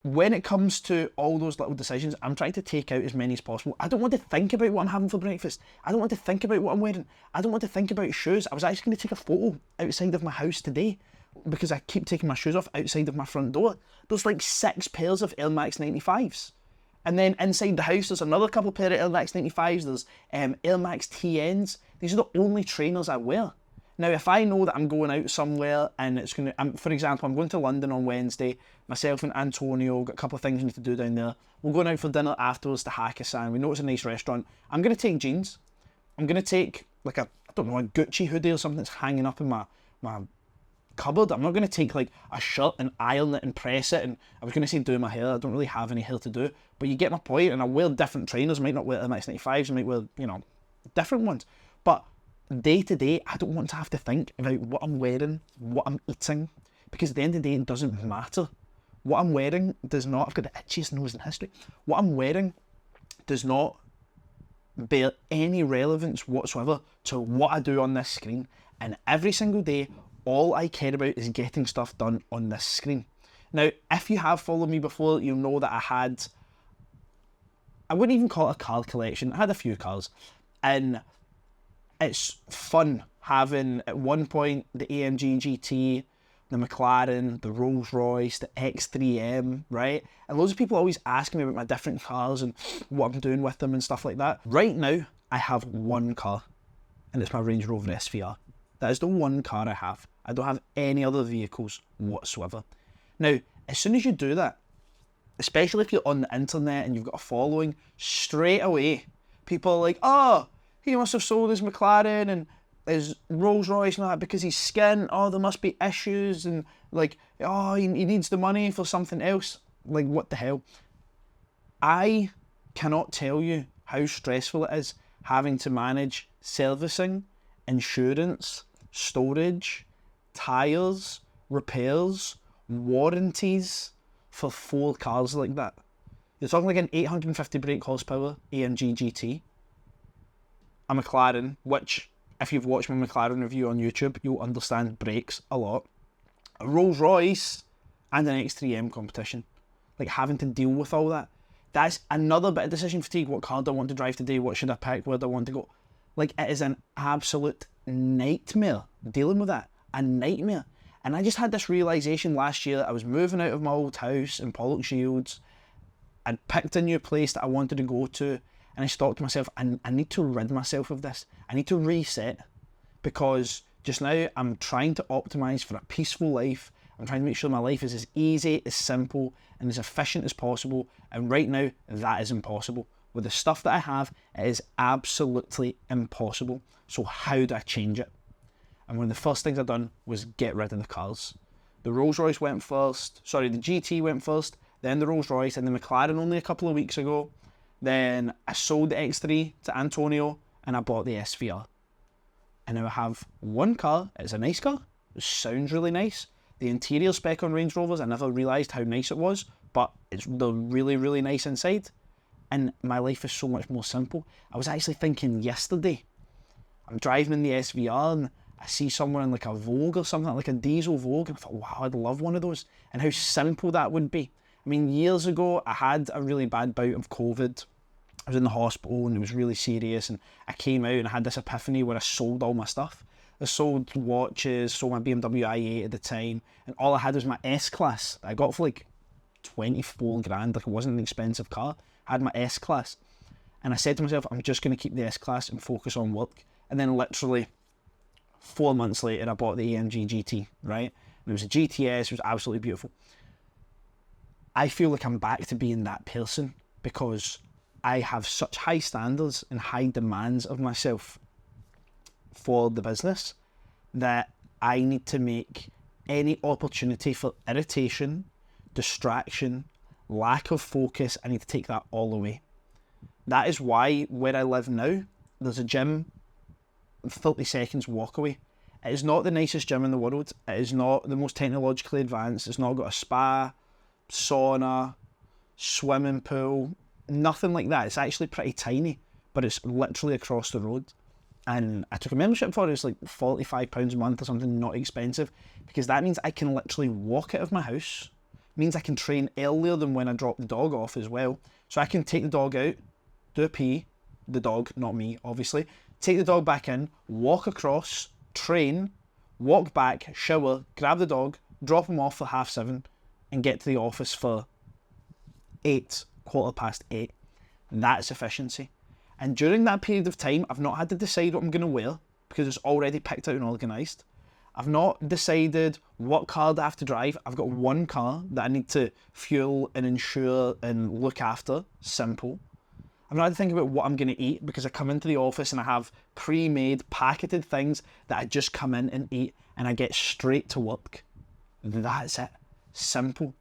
when it comes to all those little decisions, I'm trying to take out as many as possible. I don't want to think about what I'm having for breakfast. I don't want to think about what I'm wearing. I don't want to think about shoes. I was actually going to take a photo outside of my house today because I keep taking my shoes off outside of my front door. There's like 6 pairs of Air Max 95s. And then inside the house, there's another couple pair of Air Max 95s. There's Air Max TNs. These are the only trainers I wear. Now, if I know that I'm going out somewhere and it's going to, for example, I'm going to London on Wednesday, myself and Antonio, got a couple of things we need to do down there. We're going out for dinner afterwards to Hakkasan. We know it's a nice restaurant. I'm going to take jeans. I'm going to take like a Gucci hoodie or something that's hanging up in my cupboard. I'm not going to take like a shirt and iron it and press it. And I was going to say do my hair. I don't really have any hair to do, but you get my point. And I wear different trainers. I might not wear MX95s. I might wear, different ones. But day to day, I don't want to have to think about what I'm wearing, what I'm eating, because at the end of the day, it doesn't matter. What I'm wearing does not, I've got the itchiest nose in history. What I'm wearing does not bear any relevance whatsoever to what I do on this screen. And every single day, all I care about is getting stuff done on this screen. Now, if you have followed me before, you'll know that I wouldn't even call it a car collection. I had a few cars. And it's fun having, at one point, the AMG GT, the McLaren, the Rolls Royce, the X3M, right? And loads of people always ask me about my different cars and what I'm doing with them and stuff like that. Right now, I have one car, and it's my Range Rover SVR. That is the one car I have. I don't have any other vehicles whatsoever. Now, as soon as you do that, especially if you're on the internet and you've got a following, straight away, people are like, oh, he must have sold his McLaren and his Rolls Royce and all that because he's skint. Oh, there must be issues and like, oh, he needs the money for something else. Like, what the hell? I cannot tell you how stressful it is having to manage servicing, insurance, storage, tyres, repairs, warranties for 4 cars like that. You're talking like an 850 brake horsepower AMG GT, a McLaren, which, if you've watched my McLaren review on YouTube, you'll understand brakes a lot, a Rolls Royce, and an X3M competition. Like, having to deal with all that. That's another bit of decision fatigue. What car do I want to drive today? What should I pick? Where do I want to go? Like, it is an absolute nightmare dealing with that. A nightmare. And I just had this realisation last year. I was moving out of my old house in Pollokshields. I'd picked a new place that I wanted to go to. And I thought to myself, I need to rid myself of this. I need to reset, because just now I'm trying to optimise for a peaceful life. I'm trying to make sure my life is as easy, as simple, and as efficient as possible. And right now, that is impossible. With the stuff that I have, it is absolutely impossible. So how do I change it? And one of the first things I've done was get rid of the cars. The Rolls Royce went first. Sorry, the GT went first, then the Rolls Royce, and the McLaren only a couple of weeks ago. Then I sold the X3 to Antonio and I bought the SVR. And now I have one car. It's a nice car. It sounds really nice. The interior spec on Range Rovers, I never realised how nice it was, but they're really, really nice inside. And my life is so much more simple. I was actually thinking yesterday, I'm driving in the SVR and I see someone in like a Vogue or something, like a diesel Vogue, and I thought, wow, I'd love one of those. And how simple that would be. I mean, years ago, I had a really bad bout of COVID. I was in the hospital and it was really serious, and I came out and I had this epiphany where I sold all my stuff. I sold watches, sold my BMW i8 at the time, and all I had was my S-Class that I got for like 24 grand, like it wasn't an expensive car. I had my S-Class. And I said to myself, I'm just going to keep the S-Class and focus on work. And then literally 4 months later, I bought the AMG GT, right? And it was a GTS, it was absolutely beautiful. I feel like I'm back to being that person because I have such high standards and high demands of myself for the business that I need to make any opportunity for irritation, distraction, lack of focus, I need to take that all away. That is why where I live now, there's a gym 30 seconds walk away. It is not the nicest gym in the world. It is not the most technologically advanced. It's not got a spa, sauna, swimming pool, nothing like that. It's actually pretty tiny, but it's literally across the road. And I took a membership for it. It's like £45 a month or something, not expensive, because that means I can literally walk out of my house, means I can train earlier than when I drop the dog off as well. So I can take the dog out, do a pee, the dog, not me, obviously, take the dog back in, walk across, train, walk back, shower, grab the dog, drop him off for 7:30, and get to the office for 8, 8:15. That's efficiency. And during that period of time, I've not had to decide what I'm going to wear because it's already picked out and organised. I've not decided what car I have to drive. I've got one car that I need to fuel and insure and look after. Simple. I've not had to think about what I'm going to eat because I come into the office and I have pre-made, packeted things that I just come in and eat and I get straight to work. That's it. Simple.